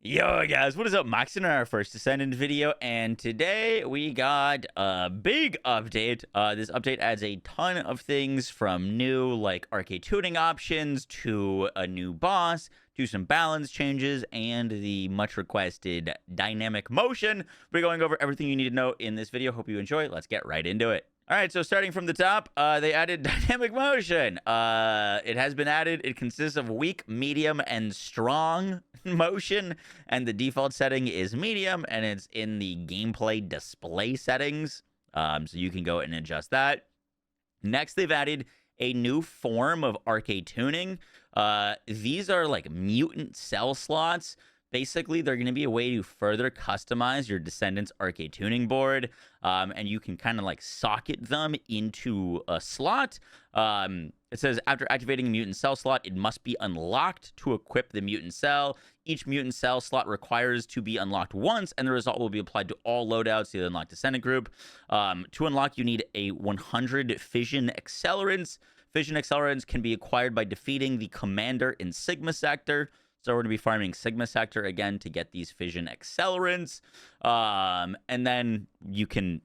Yo guys, what is up? Max in our first Descendant video, and today we got a big update. This update adds a ton of things, from new like arcade tuning options to a new boss to some balance changes and the much requested dynamic motion. We're going over everything you need to know in this video. Hope you enjoy. Let's get right into it. All right, so starting from the top, they added dynamic motion. It has been added. It consists of weak, medium, and strong motion, and the default setting is medium, and it's in the gameplay display settings, so you can go and adjust that. Next, they've added a new form of arcade tuning. These are like mutant cell slots. Basically, they're going to be a way to further customize your Descendants arcade tuning board, and you can kind of like socket them into a slot. It says, after activating a mutant cell slot, it must be unlocked to equip the mutant cell. Each mutant cell slot requires to be unlocked once, and the result will be applied to all loadouts in the unlocked Descendant group. To unlock, you need a 100 fission accelerants. Fission accelerants can be acquired by defeating the commander in Sigma Sector. So we're going to be farming Sigma Sector again to get these fission accelerants. And then you can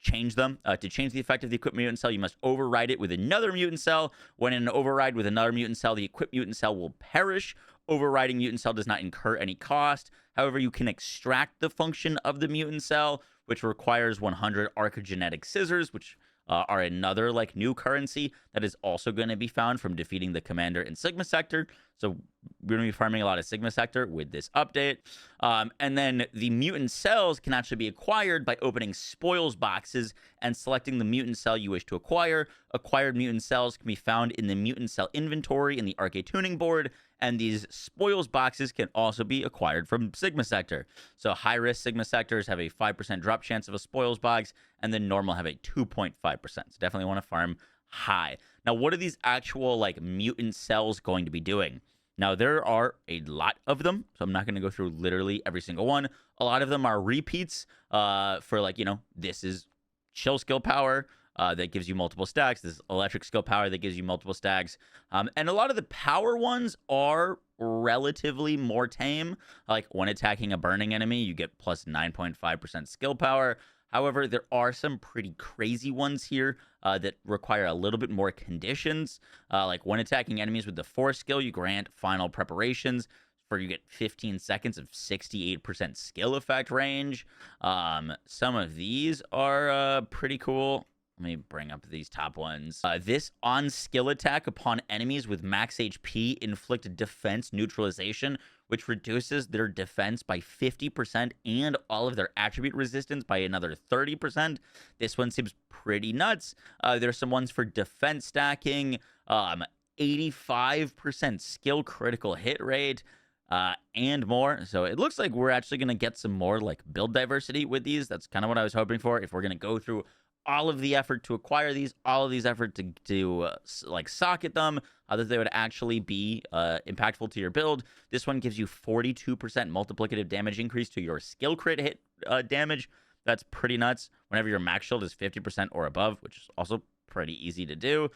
change them. To change the effect of the equipped mutant cell, you must override it with another mutant cell. When in an override with another mutant cell, the equipped mutant cell will perish. Overriding mutant cell does not incur any cost. However, you can extract the function of the mutant cell, which requires 100 archagenetic scissors, which are another like new currency that is also going to be found from defeating the commander in Sigma Sector. So we're going to be farming a lot of Sigma Sector with this update. And then the mutant cells can actually be acquired by opening spoils boxes and selecting the mutant cell you wish to acquire. Acquired mutant cells can be found in the mutant cell inventory in the arcade tuning board, and these spoils boxes can also be acquired from Sigma Sector. So high-risk Sigma Sectors have a 5% drop chance of a spoils box, and then normal have a 2.5%. So definitely want to farm high. Now, what are these actual like mutant cells going to be doing? Now, there are a lot of them, so I'm not going to go through literally every single one. A lot of them are repeats for like, this is chill skill power. That gives you multiple stacks. This is electric skill power that gives you multiple stacks. And a lot of the power ones are relatively more tame. Like when attacking a burning enemy, you get plus 9.5% skill power. However, there are some pretty crazy ones here that require a little bit more conditions. Like when attacking enemies with the force skill, you grant final preparations. You get 15 seconds of 68% skill effect range. Some of these are pretty cool. Let me bring up these top ones. This on-skill attack upon enemies with max HP inflict defense neutralization, which reduces their defense by 50% and all of their attribute resistance by another 30%. This one seems pretty nuts. There's some ones for defense stacking, 85% skill critical hit rate, and more. So it looks like we're actually going to get some more like build diversity with these. That's kind of what I was hoping for. If we're going to go through all of the effort to acquire these, all of these effort to like socket them, that they would actually be impactful to your build. This one gives you 42% multiplicative damage increase to your skill crit hit damage. That's pretty nuts whenever your max shield is 50% or above, which is also pretty easy to do.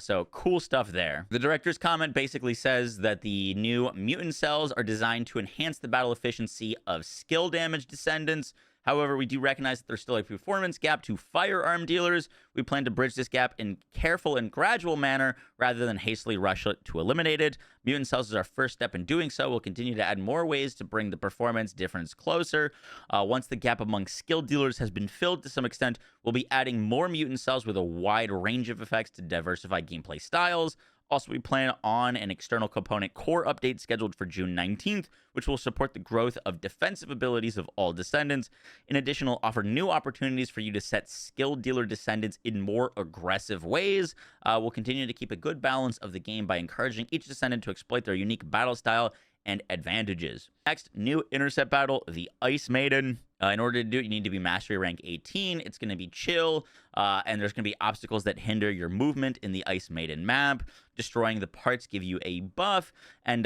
So cool stuff there. The director's comment basically says that the new mutant cells are designed to enhance the battle efficiency of skill damage Descendants. However, we do recognize that there's still a performance gap to firearm dealers. We plan to bridge this gap in careful and gradual manner rather than hastily rush it to eliminate it. Mutant Cells is our first step in doing so. We'll continue to add more ways to bring the performance difference closer. Once the gap among skill dealers has been filled to some extent, we'll be adding more Mutant Cells with a wide range of effects to diversify gameplay styles. Also, we plan on an external component core update scheduled for June 19th, which will support the growth of defensive abilities of all Descendants. In addition, we'll offer new opportunities for you to set skill dealer Descendants in more aggressive ways. We'll continue to keep a good balance of the game by encouraging each Descendant to exploit their unique battle style and advantages. Next, new intercept battle, the Ice Maiden. In order to do it, you need to be mastery rank 18. It's going to be chill, and there's going to be obstacles that hinder your movement in the Ice Maiden map. Destroying the parts give you a buff, and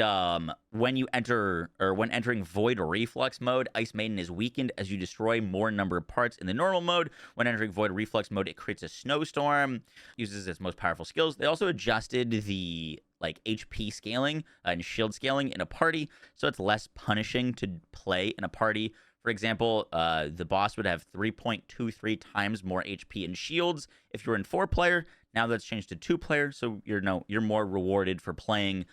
when entering Void Reflux mode, Ice Maiden is weakened as you destroy more number of parts in the normal mode. When entering Void Reflux mode, it creates a snowstorm, uses its most powerful skills. They also adjusted the like HP scaling and shield scaling in a party, so it's less punishing to play in a party. For example, the boss would have 3.23 times more HP and shields if you're in 4-player. Now that's changed to 2-player, so you're more rewarded for playing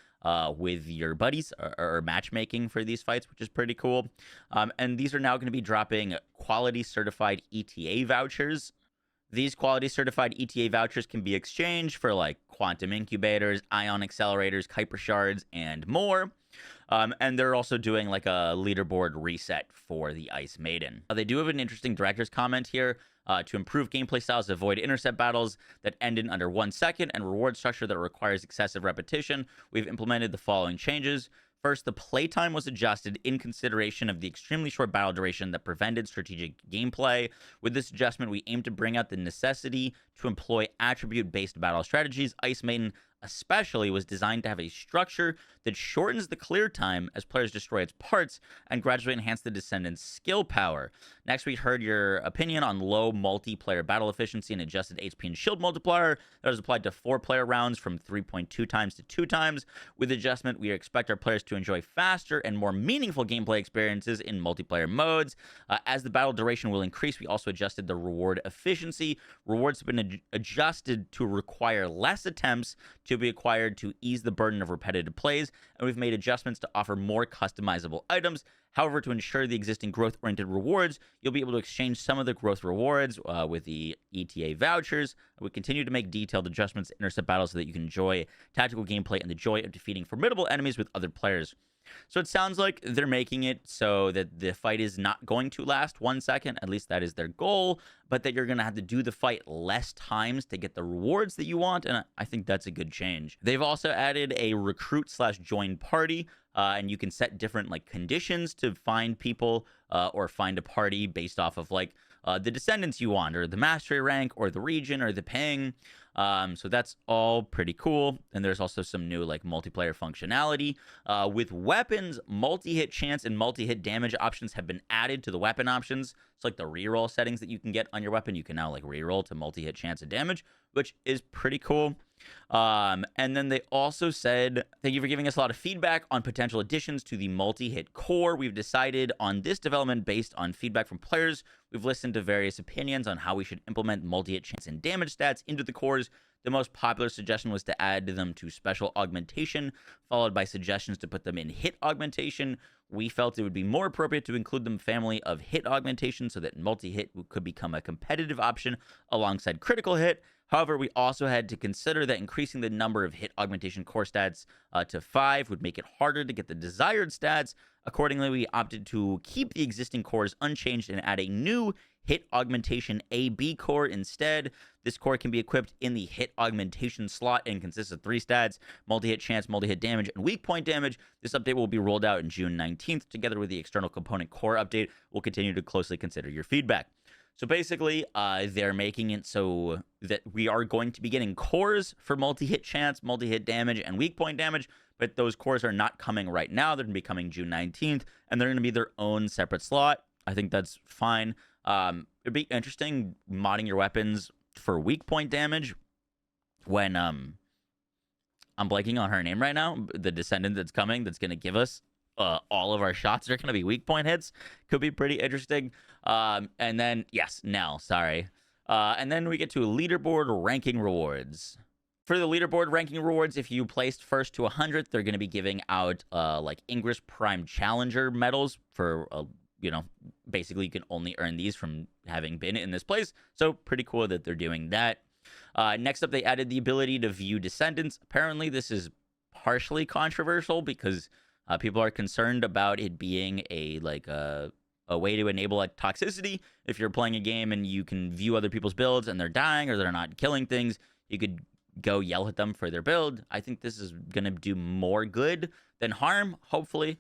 with your buddies or matchmaking for these fights, which is pretty cool. And these are now going to be dropping quality certified ETA vouchers. These quality certified ETA vouchers can be exchanged for like quantum incubators, ion accelerators, Kuiper shards, and more. And they're also doing like a leaderboard reset for the Ice Maiden. They do have an interesting director's comment here. To improve gameplay styles, avoid intercept battles that end in under 1 second, and reward structure that requires excessive repetition, we've implemented the following changes. First, the playtime was adjusted in consideration of the extremely short battle duration that prevented strategic gameplay. With this adjustment, we aim to bring out the necessity to employ attribute-based battle strategies. Ice Maiden especially was designed to have a structure that shortens the clear time as players destroy its parts and gradually enhance the Descendant's skill power. Next, we heard your opinion on low multiplayer battle efficiency and adjusted HP and shield multiplier that was applied to 4-player rounds from 3.2 times to 2 times. With adjustment, we expect our players to enjoy faster and more meaningful gameplay experiences in multiplayer modes. As the battle duration will increase, we also adjusted the reward efficiency. Rewards have been adjusted to require less attempts to be acquired to ease the burden of repetitive plays, and we've made adjustments to offer more customizable items. However, to ensure the existing growth-oriented rewards, you'll be able to exchange some of the growth rewards with the ETA vouchers. We continue to make detailed adjustments to intercept battles so that you can enjoy tactical gameplay and the joy of defeating formidable enemies with other players. So it sounds like they're making it so that the fight is not going to last 1 second. At least that is their goal, but that you're going to have to do the fight less times to get the rewards that you want. And I think that's a good change. They've also added a recruit/join party. And you can set different like conditions to find people or find a party based off of like the descendants you want, or the mastery rank, or the region, or the ping. So that's all pretty cool. And there's also some new like multiplayer functionality. With weapons, multi-hit chance and multi-hit damage options have been added to the weapon options. It's like the reroll settings that you can get on your weapon. You can now like reroll to multi-hit chance and damage, which is pretty cool. And then they also said, thank you for giving us a lot of feedback on potential additions to the multi-hit core. We've decided on this development based on feedback from players. We've listened to various opinions on how we should implement multi-hit chance and damage stats into the cores. The most popular suggestion was to add them to special augmentation, followed by suggestions to put them in hit augmentation. We felt it would be more appropriate to include them family of hit augmentation so that multi-hit could become a competitive option alongside critical hit. However, we also had to consider that increasing the number of hit augmentation core stats to 5 would make it harder to get the desired stats. Accordingly, we opted to keep the existing cores unchanged and add a new hit augmentation AB core instead. This core can be equipped in the hit augmentation slot and consists of 3 stats: multi-hit chance, multi-hit damage, and weak point damage. This update will be rolled out on June 19th. Together with the external component core update, we'll continue to closely consider your feedback. So basically, they're making it so that we are going to be getting cores for multi-hit chance, multi-hit damage, and weak point damage, but those cores are not coming right now. They're going to be coming June 19th, and they're going to be their own separate slot. I think that's fine. It'd be interesting modding your weapons for weak point damage when, I'm blanking on her name right now, the Descendant that's coming, that's going to give us all of our shots are going to be weak point hits. Could be pretty interesting. And then, yes, Nell, sorry. And then we get to leaderboard ranking rewards. For the leaderboard ranking rewards, if you placed first to 100th, they're going to be giving out like Ingress Prime Challenger medals for, basically you can only earn these from having been in this place. So pretty cool that they're doing that. Next up, they added the ability to view Descendants. Apparently, this is partially controversial because people are concerned about it being a way to enable like toxicity. If you're playing a game and you can view other people's builds and they're dying or they're not killing things, you could go yell at them for their build. I think this is going to do more good than harm, hopefully,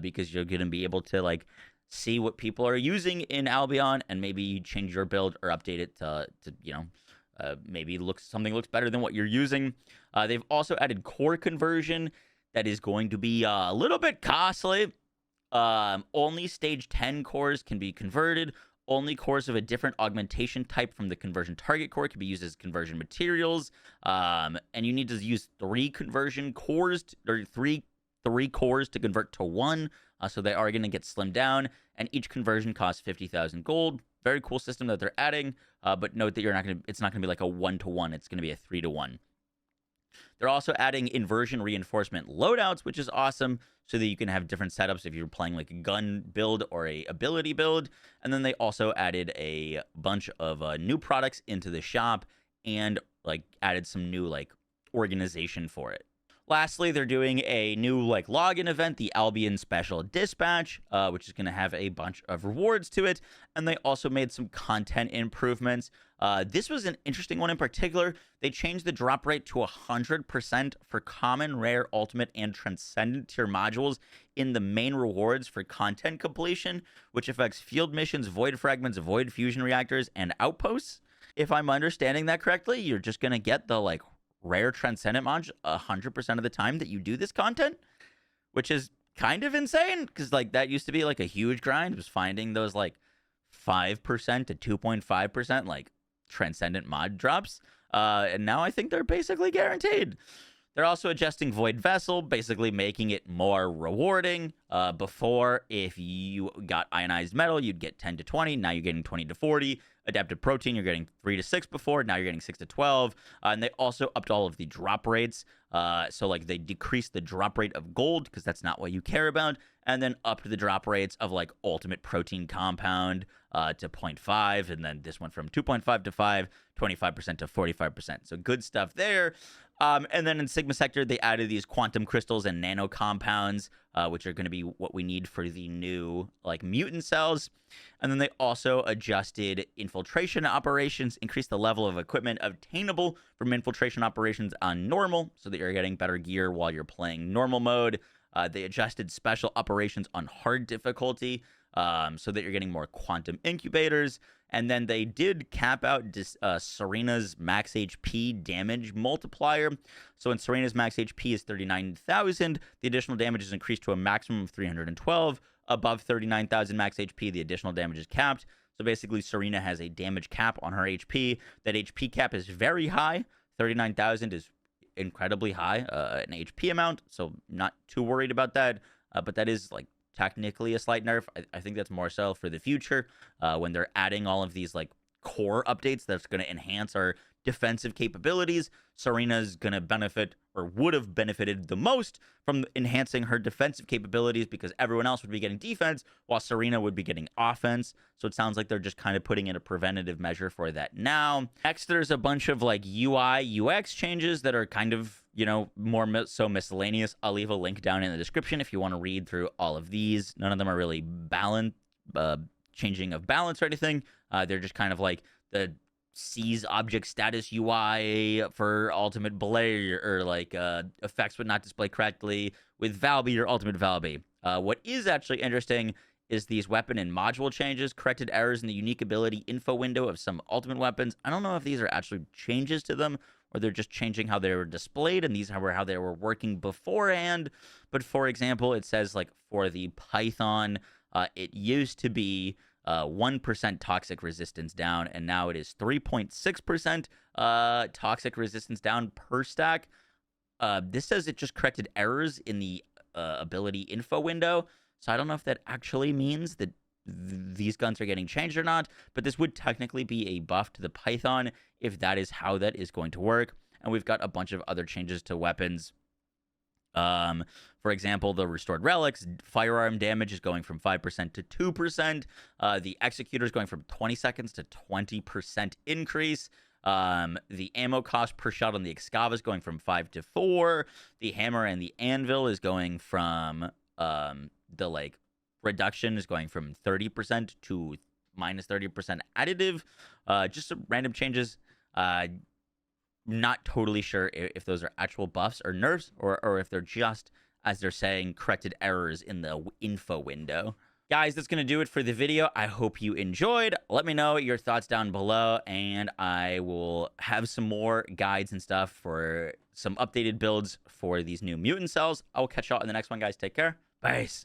because you're going to be able to like see what people are using in Albion and maybe change your build or update it to maybe something looks better than what you're using. They've also added core conversion. That is going to be a little bit costly. Only stage 10 cores can be converted. only cores of a different augmentation type from the conversion target core can be used as conversion materials. And you need to use 3 conversion cores, or three cores to convert to 1. So they are going to get slimmed down, and each conversion costs 50,000 gold. Very cool system that they're adding, but note that it's not going to be like a 1-to-1. It's going to be a 3-to-1. They're also adding inversion reinforcement loadouts, which is awesome, so that you can have different setups if you're playing like a gun build or a ability build. And then they also added a bunch of new products into the shop, and like added some new like organization for it. Lastly, they're doing a new like login event, the Albion Special Dispatch, which is going to have a bunch of rewards to it. And they also made some content improvements. This was an interesting one in particular. They changed the drop rate to 100% for common, rare, ultimate, and transcendent tier modules in the main rewards for content completion, which affects field missions, void fragments, void fusion reactors, and outposts. If I'm understanding that correctly, you're just going to get the like rare transcendent mod 100% of the time that you do this content, which is kind of insane, because like that used to be like a huge grind, was finding those like 5% to 2.5% like transcendent mod drops, and now I think they're basically guaranteed. They're also adjusting Void Vessel, basically making it more rewarding. Before, if you got ionized metal, you'd get 10 to 20. Now you're getting 20 to 40. Adapted protein, you're getting 3 to 6 before. Now you're getting 6 to 12. And they also upped all of the drop rates. So like they decreased the drop rate of gold, because that's not what you care about. And then upped the drop rates of like ultimate protein compound to 0.5. And then this went from 2.5 to 5, 25% to 45%. So good stuff there. And then in Sigma Sector, they added these quantum crystals and nano compounds, which are going to be what we need for the new like mutant cells. And then they also adjusted infiltration operations, increased the level of equipment obtainable from infiltration operations on normal, so that you're getting better gear while you're playing normal mode. They adjusted special operations on hard difficulty, so that you're getting more quantum incubators. And then they did cap out Serena's max HP damage multiplier. So when Serena's max HP is 39,000, the additional damage is increased to a maximum of 312. Above 39,000 max HP, the additional damage is capped. So basically, Serena has a damage cap on her HP. That HP cap is very high. 39,000 is incredibly high, an HP amount. So not too worried about that. But that is like technically a slight nerf. I think that's more so for the future, when they're adding all of these like core updates that's going to enhance our defensive capabilities. Serena's going to benefit, or would have benefited the most from enhancing her defensive capabilities, because everyone else would be getting defense while Serena would be getting offense. So it sounds like they're just kind of putting in a preventative measure for that now. Next, there's a bunch of like UI, UX changes that are kind of, you know, more so miscellaneous. I'll leave a link down in the description if you want to read through all of these. None of them are really changing of balance or anything. They're just kind of like the sees object status UI for ultimate belay, or like effects would not display correctly with Valby or ultimate Valby. What is actually interesting is these weapon and module changes, corrected errors in the unique ability info window of some ultimate weapons. I don't know if these are actually changes to them, or they're just changing how they were displayed, and these were how they were working beforehand. But for example, it says like for the Python, it used to be 1% toxic resistance down, and now it is 3.6% toxic resistance down per stack. This says it just corrected errors in the ability info window, so I don't know if that actually means that these guns are getting changed or not, but this would technically be a buff to the Python if that is how that is going to work. And we've got a bunch of other changes to weapons. For example, the restored relics, firearm damage is going from 5% to 2%. The executor is going from 20 seconds to 20% increase. The ammo cost per shot on the Excava is going from 5 to 4. The hammer and the anvil is going from the like reduction is going from 30% to minus 30% additive. Just some random changes. Not totally sure if those are actual buffs or nerfs, or if they're just, as they're saying, corrected errors in the info window. Guys, that's going to do it for the video. I hope you enjoyed. Let me know your thoughts down below, and I will have some more guides and stuff for some updated builds for these new mutant cells. I will catch y'all in the next one, guys. Take care. Peace.